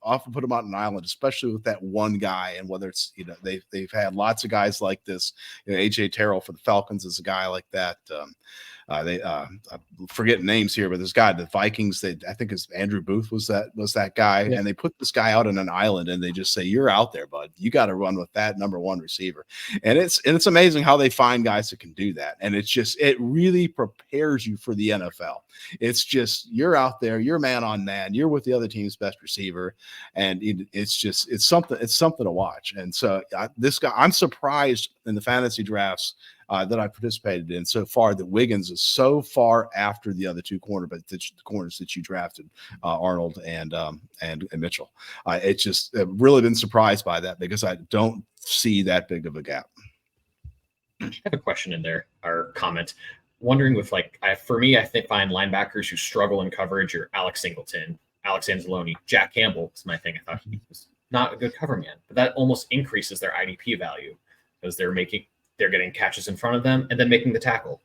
often put them out on an island, especially with that one guy. And whether it's, they've had lots of guys like this, AJ Terrell for the Falcons is a guy like that. They I'm forgetting names here, but this guy, the Vikings, I think is Andrew Booth was that guy, Yeah. and they put this guy out on an island, and they just say, "You're out there, bud. You got to run with that number one receiver." And it's amazing how they find guys that can do that, and it really prepares you for the NFL. It's just you're out there, you're man on man, you're with the other team's best receiver, and it's something to watch. And so this guy, I'm surprised in the fantasy drafts that I participated in so far that Wiggins is so far after the other two corners that you drafted, Arnold and Mitchell. It's just I've really been surprised by that because I don't see that big of a gap. I have a question in there, or comment. Wondering with for me, I think find linebackers who struggle in coverage are Alex Singleton, Alex Anzalone, Jack Campbell is my thing. I thought he was not a good cover man, but that almost increases their IDP value because they're getting catches in front of them and then making the tackle.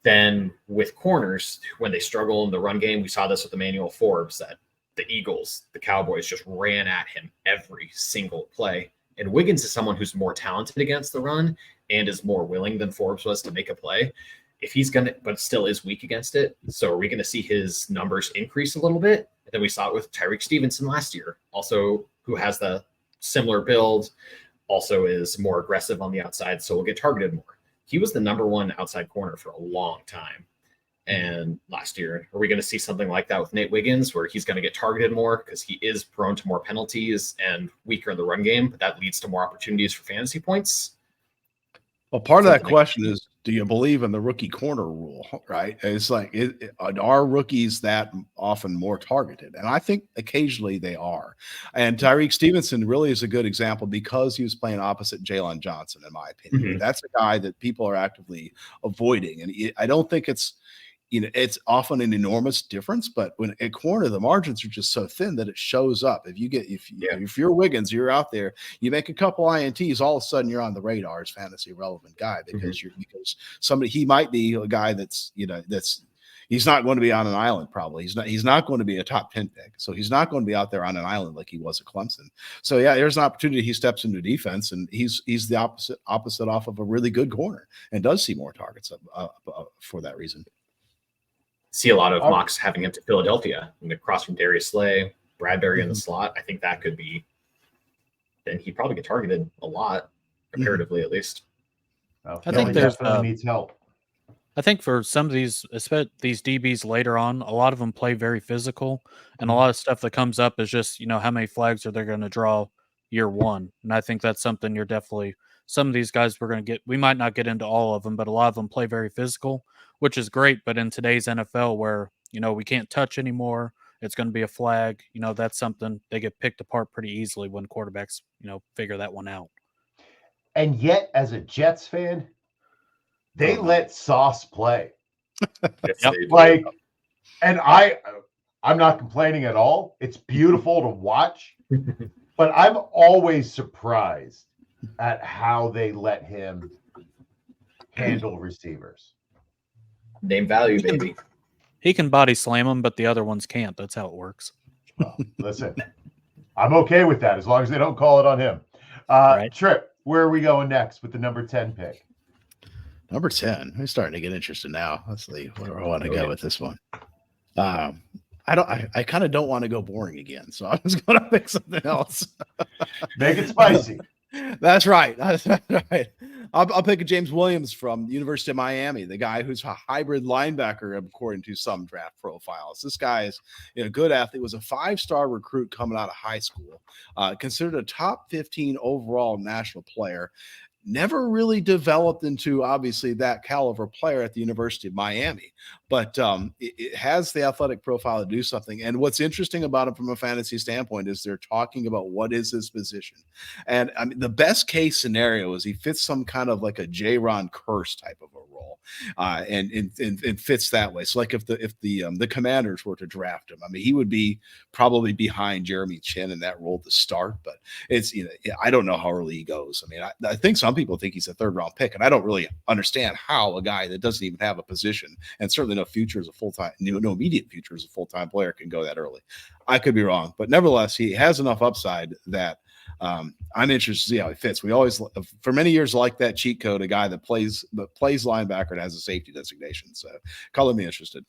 Then with corners, when they struggle in the run game, we saw this with Emmanuel Forbes, that the Eagles, the Cowboys just ran at him every single play. And Wiggins is someone who's more talented against the run and is more willing than Forbes was to make a play. If he's but still is weak against it. So are we going to see his numbers increase a little bit? And then we saw it with Tyreek Stevenson last year, also who has the similar build, also is more aggressive on the outside, so will get targeted more. He was the number one outside corner for a long time. And last year, are we going to see something like that with Nate Wiggins, where he's going to get targeted more because he is prone to more penalties and weaker in the run game, but that leads to more opportunities for fantasy points? Well, part of that question is, do you believe in the rookie corner rule, right? It's like, are rookies that often more targeted? And I think occasionally they are. And Tyreek Stevenson really is a good example because he was playing opposite Jalen Johnson, in my opinion. Mm-hmm. That's a guy that people are actively avoiding. And I don't think it's often an enormous difference, but when at corner, the margins are just so thin that it shows up. If you're Wiggins, you're out there, you make a couple INTs, all of a sudden you're on the radar as fantasy relevant guy because he might be a guy he's not going to be on an island. Probably he's not going to be a top 10 pick. So he's not going to be out there on an island like he was at Clemson. So yeah, there's an opportunity. He steps into defense and he's the opposite off of a really good corner and does see more targets for that reason. See a lot of mocks having him to Philadelphia and across from Darius Slay, Bradbury in the slot. I think that could be, then he'd probably get targeted a lot comparatively, at least. Well, I think there's needs help. I think for some of these, especially these DBs later on, a lot of them play very physical, and a lot of stuff that comes up is just, how many flags are they going to draw year one? And I think that's something you're definitely, some of these guys we're going to get, we might not get into all of them, but a lot of them play very physical, which is great. But in today's NFL where, we can't touch anymore, it's going to be a flag, that's something they get picked apart pretty easily when quarterbacks, figure that one out. And yet, as a Jets fan, they let Sauce play. And I'm not complaining at all. It's beautiful to watch, but I'm always surprised at how they let him handle receivers. Name value, baby. He can body slam them, but the other ones can't. That's how it works. Well, listen, I'm okay with that as long as they don't call it on him. Right. Tripp, where are we going next with the number 10 pick? Number 10. I'm starting to get interested now. Let's see where I want to go with this one. I kind of don't want to go boring again, so I was going to pick something else. Make it spicy. That's right. That's right. I'll pick a James Williams from the University of Miami, the guy who's a hybrid linebacker according to some draft profiles. This guy is a good athlete, was a 5-star recruit coming out of high school, considered a top 15 overall national player. Never really developed into obviously that caliber player at the University of Miami, but it has the athletic profile to do something. And what's interesting about him from a fantasy standpoint is they're talking about what is his position. And I mean, the best case scenario is he fits some kind of like a J-Ron Curse type of a role, and fits that way. So like if the Commanders were to draft him, I mean, he would be probably behind Jeremy Chin in that role to start. But it's I don't know how early he goes. I mean, I think some people think he's a 3rd-round pick, and I don't really understand how a guy that doesn't even have a position and certainly no future as a full-time, no immediate future as a full-time player can go that early. I could be wrong, but nevertheless, he has enough upside that I'm interested to see how he fits. We always, for many years, like that cheat code, a guy that plays linebacker and has a safety designation. So, color me interested.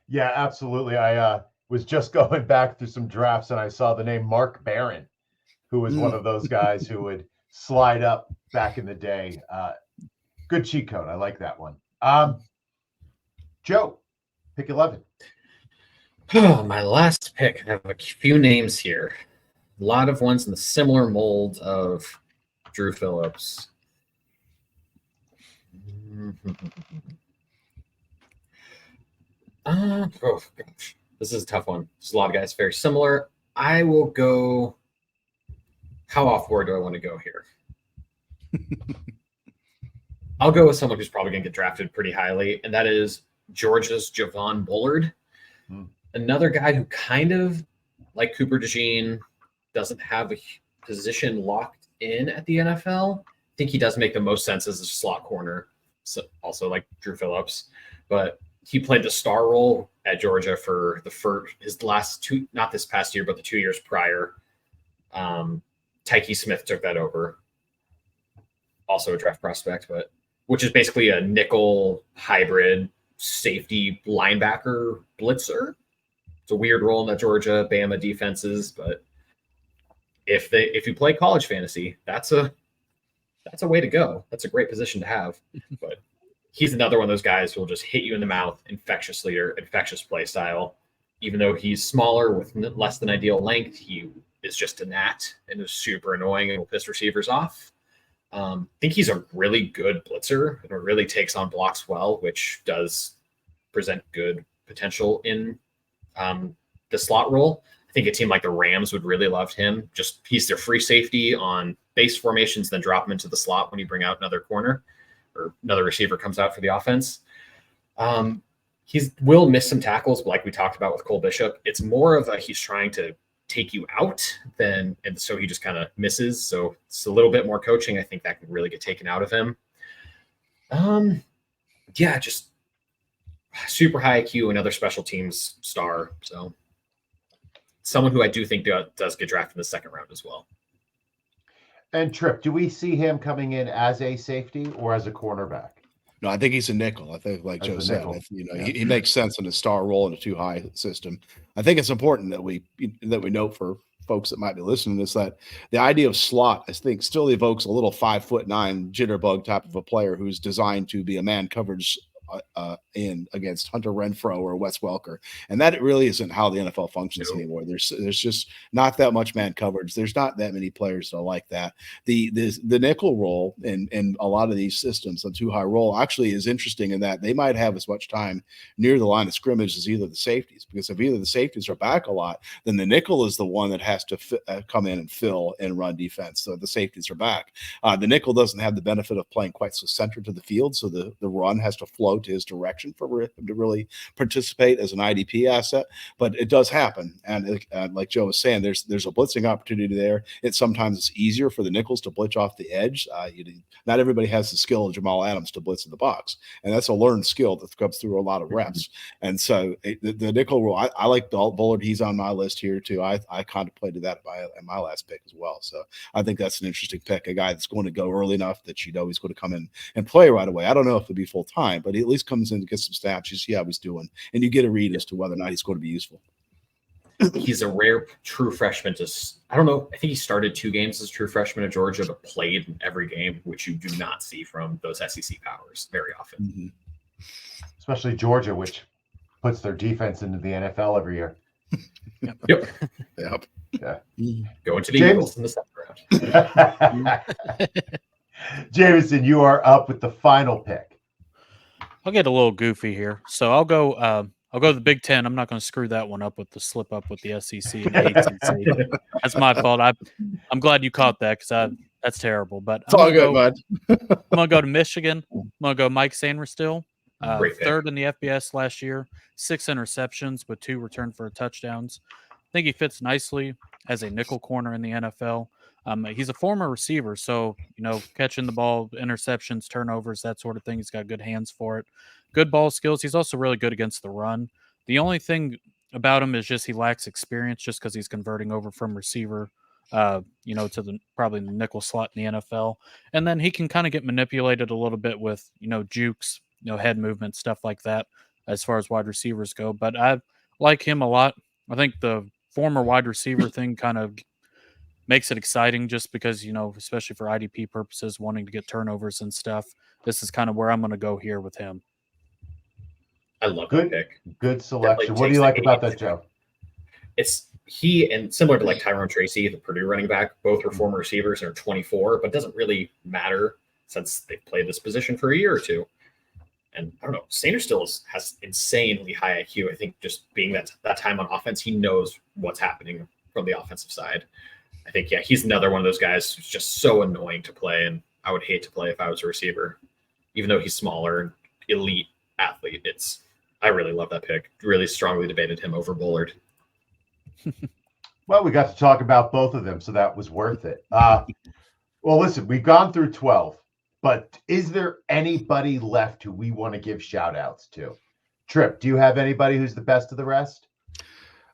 Yeah, absolutely. I was just going back through some drafts and I saw the name Mark Barron, who was one of those guys who would slide up back in the day. Good cheat code. I like that one. Joe, pick 11. Oh, my last pick. I have a few names here. A lot of ones in the similar mold of Andru Phillips. Oh, gosh. This is a tough one. There's a lot of guys very similar. I will go. How off board do I want to go here? I'll go with someone who's probably going to get drafted pretty highly, and that is Georgia's Javon Bullard. Another guy who kind of, like Cooper DeJean, doesn't have a position locked in at the NFL. I think he does make the most sense as a slot corner, so also like Andru Phillips. But he played the star role at Georgia for his last two, not this past year, but the 2 years prior. Tykee Smith took that over. Also a draft prospect, but which is basically a nickel hybrid safety linebacker blitzer. It's a weird role in the Georgia Bama defenses, but if you play college fantasy, that's a way to go. That's a great position to have. But he's another one of those guys who will just hit you in the mouth, infectious leader, infectious play style. Even though he's smaller with less than ideal length, he is just a gnat and is super annoying and will piss receivers off. I think he's a really good blitzer and really takes on blocks well, which does present good potential in the slot role. I think a team like the Rams would really love him. Just he's their free safety on base formations, then drop him into the slot when you bring out another corner or another receiver comes out for the offense. He will miss some tackles, like we talked about with Cole Bishop. It's more of he's trying to take you out and so he just kind of misses. So it's a little bit more coaching. I think that could really get taken out of him. Just super high IQ, another special teams star. So someone who I do think does get drafted in the second round as well. And Tripp, do we see him coming in as a safety or as a cornerback? No, I think he's a nickel. I think, like Joe said, he makes sense in a star role in a too high system. I think it's important that we note for folks that might be listening to this that the idea of slot, I think, still evokes a little 5'9" jitterbug type of a player who's designed to be a man coverage in against Hunter Renfrow or Wes Welker, and that really isn't how the NFL functions anymore. There's just not that much man coverage. There's not that many players that are like that. The nickel role in a lot of these systems, a too high role, actually is interesting in that they might have as much time near the line of scrimmage as either the safeties, because if either the safeties are back a lot, then the nickel is the one that has to come in and fill and run defense. So the safeties are back. The nickel doesn't have the benefit of playing quite so centered to the field, so the run has to flow to his direction for him to really participate as an IDP asset, but it does happen. And like Joe was saying, there's a blitzing opportunity there. Sometimes it's easier for the nickels to blitz off the edge. Not everybody has the skill of Jamal Adams to blitz in the box, and that's a learned skill that comes through a lot of reps. And so the nickel rule, I like Bullard. He's on my list here too. I contemplated that in my last pick as well. So I think that's an interesting pick, a guy that's going to go early enough that he's going to come in and play right away. I don't know if it'll be full time, but he at least comes in to get some snaps. You see how he's doing, and you get a read as to whether or not he's going to be useful. He's a rare true freshman. I don't know. I think he started 2 games as a true freshman at Georgia, but played in every game, which you do not see from those SEC powers very often. Mm-hmm. Especially Georgia, which puts their defense into the NFL every year. Yep. Yeah. Going to the Eagles in the second round. Jameson, you are up with the final pick. I'll get a little goofy here. So I'll go to the Big Ten. I'm not going to screw that one up with the slip up with the SEC and the ACC. That's my fault. I'm glad you caught that because that's terrible. But it's all good, bud. I'm going to go to Michigan. I'm going to go Mike Sainristil. Third in the FBS last year, 6 interceptions with 2 returned for touchdowns. I think he fits nicely as a nickel corner in the NFL. He's a former receiver, so catching the ball, interceptions, turnovers, that sort of thing. He's got good hands for it. Good ball skills. He's also really good against the run. The only thing about him is just he lacks experience, just because he's converting over from receiver to the probably the nickel slot in the NFL. And then he can kind of get manipulated a little bit with, jukes, head movement, stuff like that, as far as wide receivers go. But I like him a lot. I think the former wide receiver thing kind of makes it exciting just because, especially for IDP purposes, wanting to get turnovers and stuff. This is kind of where I'm going to go here with him. I love that pick. Good selection. What do you like about that, Joe? It's he, and similar to like Tyrone Tracy, the Purdue running back, both are former receivers and are 24, but it doesn't really matter since they've played this position for a year or two. And I don't know, Sainristil has insanely high IQ. I think just being that time on offense, he knows what's happening from the offensive side. I think, he's another one of those guys who's just so annoying to play, and I would hate to play if I was a receiver. Even though he's smaller and elite athlete, I really love that pick. Really strongly debated him over Bullard. Well, we got to talk about both of them, so that was worth it. Well, listen, we've gone through 12, but is there anybody left who we want to give shout outs to? Tripp, do you have anybody who's the best of the rest?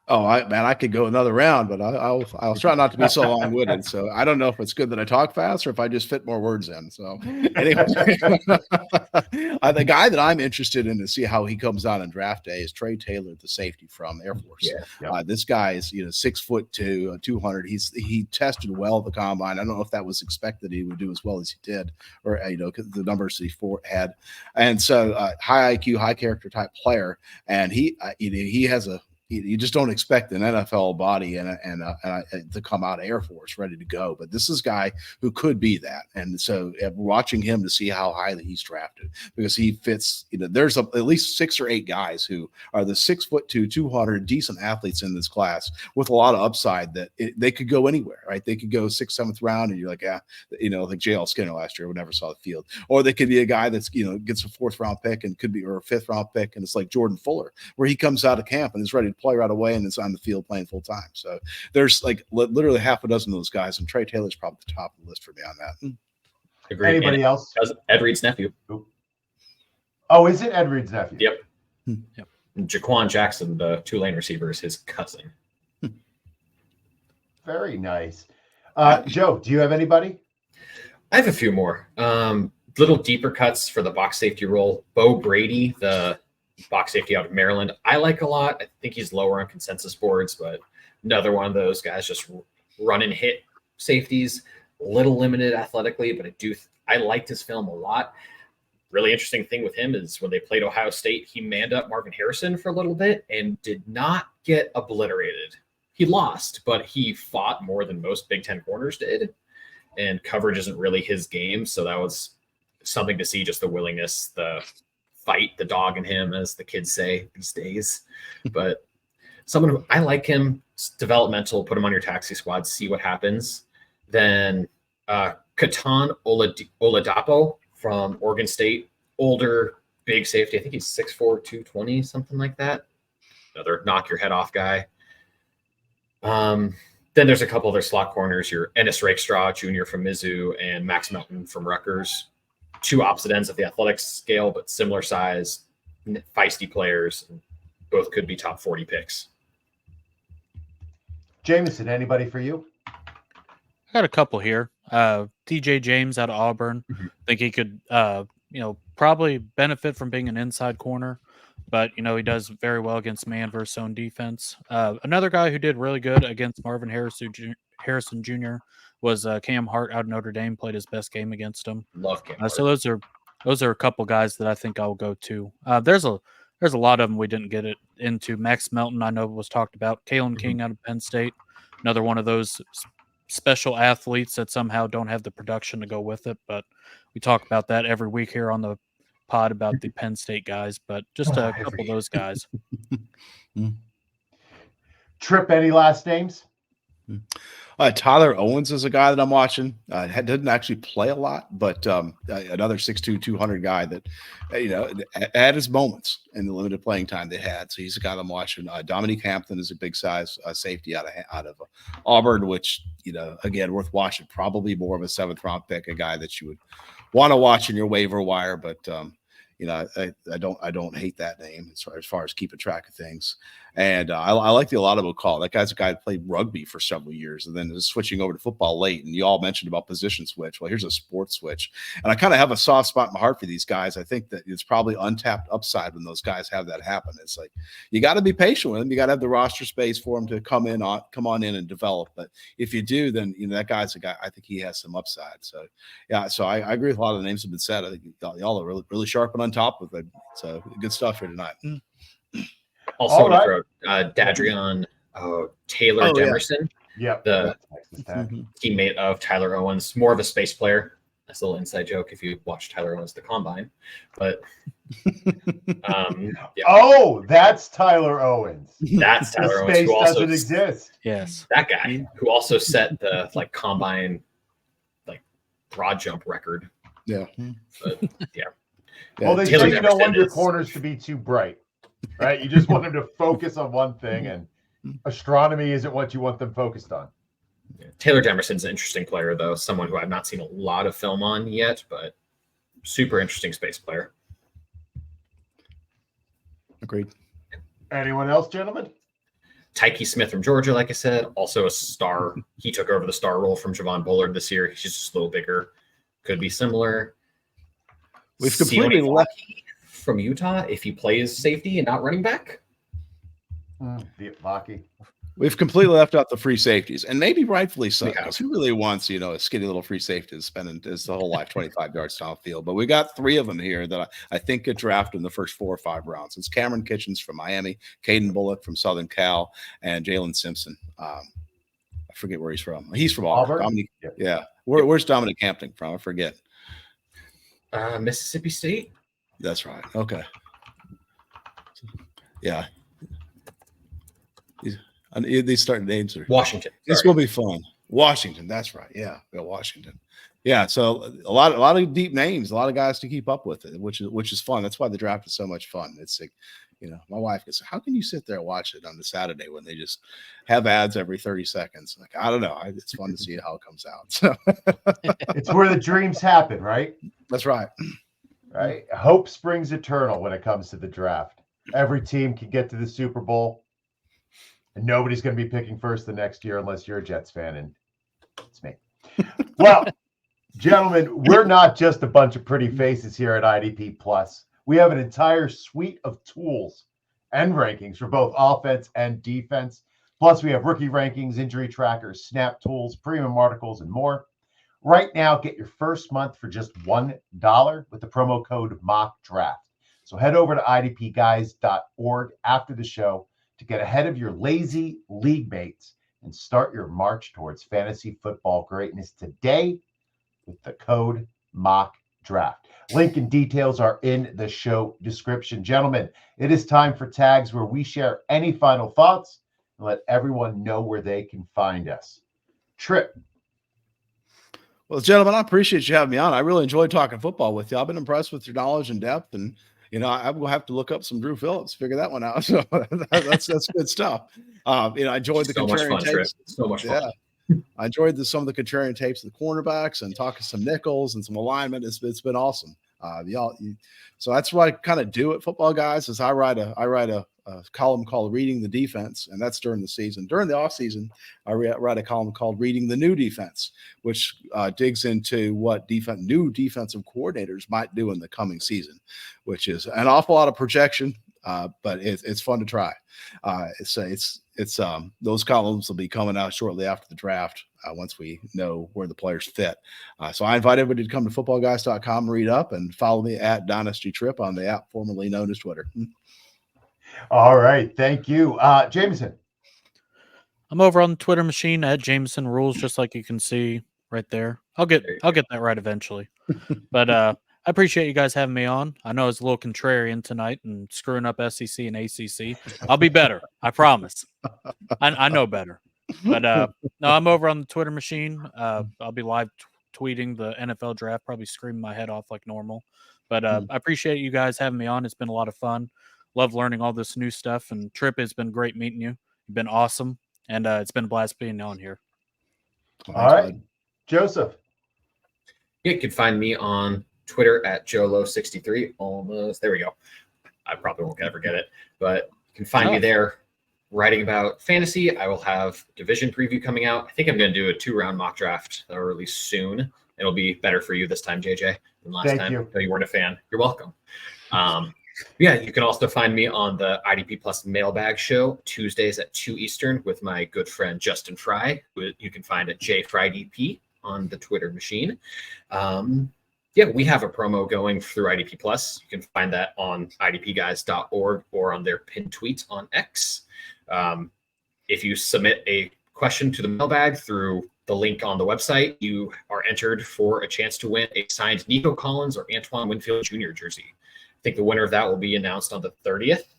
Oh, I could go another round, but I'll try not to be so long-winded. So I don't know if it's good that I talk fast or if I just fit more words in. So anyway, the guy that I'm interested in to see how he comes out on draft day is Trey Taylor, the safety from Air Force. This guy is 6'2", 200. He tested well at the combine. I don't know if that was expected he would do as well as he did, or because the numbers that he had. And so high IQ, high character type player, and he has you just don't expect an NFL body and to come out of Air Force ready to go. But this is a guy who could be that. And so watching him to see how highly he's drafted, because he fits, there's at least 6 or 8 guys who are the 6'2", 200 decent athletes in this class with a lot of upside that they could go anywhere, right? They could go 6th, 7th round and you're like, like JL Skinner last year, we never saw the field. Or they could be a guy that's, gets a 4th round pick and could be, or a 5th round pick. And it's like Jordan Fuller, where he comes out of camp and is ready to play right away and is on the field playing full time. So there's like literally half a dozen of those guys, and Trey Taylor's probably the top of the list for me on that. Agreed. Anybody else? Ed Reed's nephew. Oh, is it Ed Reed's nephew? Yep. Jaquan Jackson, the Tulane receiver, is his cousin. Very nice. Joe, do you have anybody? I have a few more. Little deeper cuts for the box safety role. Beau Brade, the box safety out of Maryland, I like a lot. I think he's lower on consensus boards, but another one of those guys just run and hit safeties, a little limited athletically, but I liked his film a lot. Really interesting thing with him is when they played Ohio State, he manned up Marvin Harrison for a little bit and did not get obliterated. He lost, but he fought more than most Big Ten corners did, and coverage isn't really his game, so that was something to see, just the willingness, the fight, the dog in him, as the kids say these days. But someone who I like him, developmental, put him on your taxi squad, see what happens. Then Kitan Olidapo from Oregon State, older, big safety. I think he's 6'4", 220, something like that. Another knock your head off guy. Then there's a couple other slot corners. Your Ennis Rakestraw Jr. from Mizzou and Max Melton from Rutgers. 2 opposite ends of the athletics scale, but similar size, feisty players. Both could be top 40 picks. Jameson, anybody for you? I got a couple here. TJ James out of Auburn. I think he could, probably benefit from being an inside corner, but, he does very well against man versus zone defense. Another guy who did really good against Marvin Harrison Jr. was Cam Hart out of Notre Dame, played his best game against him. Love Cam Hart. So those are a couple guys that I think I'll go to. There's a lot of them we didn't get it into. Max Melton, I know, was talked about. Kalen King out of Penn State, another one of those special athletes that somehow don't have the production to go with it. But we talk about that every week here on the pod about the Penn State guys. But just a couple of those guys. Tripp, any last names? Tyler Owens is a guy that I'm watching. Didn't actually play a lot, but another 6'2", 200 guy that, had his moments in the limited playing time they had. So he's a guy that I'm watching. Dominique Hampton is a big size safety out of Auburn, which, again, worth watching. Probably more of a 7th round pick, a guy that you would want to watch in your waiver wire, but I don't hate that name as far as keeping track of things. And I like the Olidapo call. That guy's a guy who played rugby for several years and then is switching over to football late. And you all mentioned about position switch. Well, here's a sports switch. And I kind of have a soft spot in my heart for these guys. I think that it's probably untapped upside when those guys have that happen. It's like you got to be patient with them. You got to have the roster space for them to come on in and develop. But if you do, then that guy's a guy. I think he has some upside. So yeah, so I agree with a lot of the names that have been said. I think y'all are really, really sharp and on top of it. So good stuff here tonight. Also, want to throw Dadrion Taylor Demerson, the teammate of Tyler Owens, more of a space player. That's a little inside joke if you watch Tyler Owens the Combine. But oh, that's Tyler Owens. That's Tyler Owens. Space who also doesn't exist. Yes, that guy who also set the Combine broad jump record. Yeah. But, yeah. Well, they Taylor say you don't want your is- corners to be too bright, right? You just want them to focus on one thing, and astronomy isn't what you want them focused on. Yeah. Taylor Demerson's an interesting player, though. Someone who I've not seen a lot of film on yet, but super interesting space player. Agreed. Anyone else, gentlemen? Tykee Smith from Georgia, like I said, also a star. He took over the star role from Javon Bullard this year. He's just a little bigger. Could be similar. We've completely Sione left from Utah if he plays safety and not running back. Vaki. We've completely left out the free safeties, and maybe rightfully so. Yeah. Because who really wants, a skinny little free safety spending his whole life 25 yards downfield? But we got 3 of them here that I think get drafted in the first 4 or 5 rounds. It's Cameron Kitchens from Miami, Caden Bullock from Southern Cal, and Jaylin Simpson. I forget where he's from. He's from Auburn. Dominique, yeah. Where's Dominique Hampton from? I forget. Mississippi State. That's right. Okay. Yeah. These starting names are Washington. It's going to be fun. Washington. That's right. Yeah. Washington. Yeah. So a lot of deep names, a lot of guys to keep up with it, which is fun. That's why the draft is so much fun. It's like, my wife gets, how can you sit there and watch it on the Saturday when they just have ads every 30 seconds? Like, I don't know. It's fun to see how it comes out. So It's where the dreams happen, right? that's right. Right. Hope springs eternal when it comes to the draft. Every team can get to the Super Bowl. And nobody's going to be picking first the next year unless you're a Jets fan, and it's me. Well, gentlemen, we're not just a bunch of pretty faces here at IDP Plus. We have an entire suite of tools and rankings for both offense and defense. Plus, we have rookie rankings, injury trackers, snap tools, premium articles, and more. Right now, get your first month for just $1 with the promo code MOCKDRAFT. So head over to idpguys.org after the show to get ahead of your lazy league mates and start your march towards fantasy football greatness today with the code MOCKDRAFT. Link and details are in the show description. Gentlemen, it is time for tags where we share any final thoughts and let everyone know where they can find us. Tripp. Well, gentlemen, I appreciate you having me on. I really enjoyed talking football with you. I've been impressed with your knowledge and depth, and I will have to look up some Andru Phillips, figure that one out. So that's good stuff. I enjoyed the contrarian tapes. So much fun. Yeah. I enjoyed some of the contrarian tapes of the cornerbacks and talking some nickels and some alignment. It's been awesome. So that's what I kind of do at Football Guys is I write a column called Reading the Defense, and that's during the season. During the off season, I write a column called Reading the New Defense, which digs into what new defensive coordinators might do in the coming season, which is an awful lot of projection, but it's fun to try. It's those columns will be coming out shortly after the draft once we know where the players fit. So I invite everybody to come to footballguys.com and read up and follow me at Dynasty Tripp on the app formerly known as Twitter. All right. Thank you. Jameson. I'm over on the Twitter machine at Jameson Rules, just like you can see right there. I'll get that right eventually. But I appreciate you guys having me on. I know it's a little contrarian tonight and screwing up SEC and ACC. I'll be better. I promise. I know better. But no, I'm over on the Twitter machine. I'll be live tweeting the NFL draft, probably screaming my head off like normal. But I appreciate you guys having me on. It's been a lot of fun. Love learning all this new stuff. And Tripp, it's been great meeting you. You've been awesome. And it's been a blast being on here. All right. Joseph. You can find me on Twitter at Jolo63. Almost. There we go. I probably won't ever get it. But you can find me there writing about fantasy. I will have division preview coming out. I think I'm going to do a 2-round mock draft that will release soon. It'll be better for you this time, JJ, than last Thank time. you. No, you weren't a fan. You're welcome. Yeah, you can also find me on the IDP Plus Mailbag Show Tuesdays at 2 Eastern with my good friend Justin Fry, who you can find at JFryDP on the Twitter machine. Yeah, we have a promo going through IDP Plus. You can find that on idpguys.org or on their pinned tweets on X. If you submit a question to the mailbag through the link on the website, you are entered for a chance to win a signed Nico Collins or Antoine Winfield Jr. jersey. I think the winner of that will be announced on the 30th.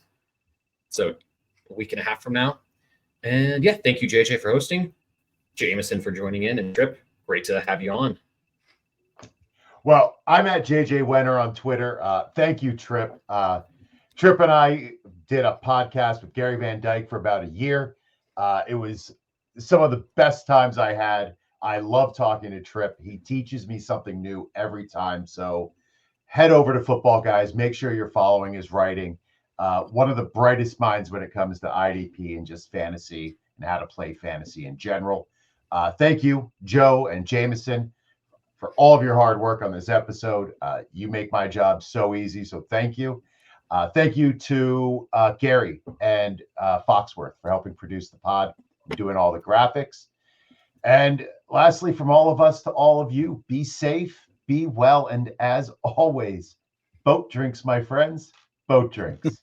So a week and a half from now. And yeah, thank you, JJ, for hosting. Jameson for joining in, and Tripp, great to have you on. Well, I'm at JJ Wenner on Twitter. Thank you, Tripp. Tripp and I did a podcast with Gary Van Dyke for about a year. It was some of the best times I had. I love talking to Tripp. He teaches me something new every time. So head over to Football Guys. Make sure you're following his writing. One of the brightest minds when it comes to IDP and just fantasy and how to play fantasy in general. Thank you, Joe and Jameson, for all of your hard work on this episode. You make my job so easy, so thank you. Thank you to Gary and Foxworth for helping produce the pod and doing all the graphics. And lastly, from all of us to all of you, be safe, be well, and as always, boat drinks, my friends, boat drinks.